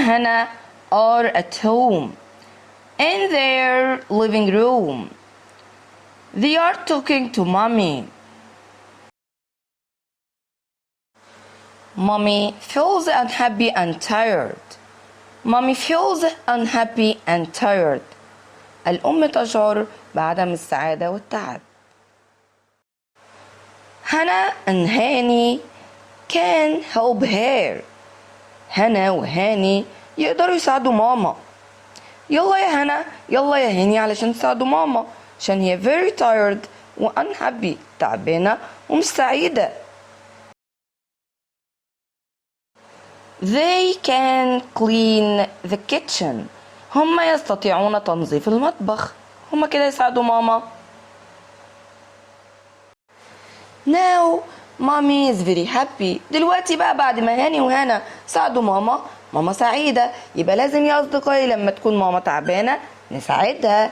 Hannah are at home in their living room. They are talking to mommy. Mommy feels unhappy and tired. Mommy feels unhappy and tired. الأم تشعر بعدم السعادة والتعب. Hannah and Hanny can help her. هنا وهاني يقدروا يساعدوا ماما. يلا يا هنا يلا يا هاني علشان تساعدوا ماما عشان هي very tired و unhappy تعبانة ومش سعيدة. They can clean the kitchen. هم يستطيعون تنظيف المطبخ. هم كده يساعدوا ماما. Now mommy is very happy. دلوقتي بقى بعد ما هاني وهنا ساعدوا ماما سعيدة. يبقى لازم يا أصدقائي لما تكون ماما تعبانة نساعدها.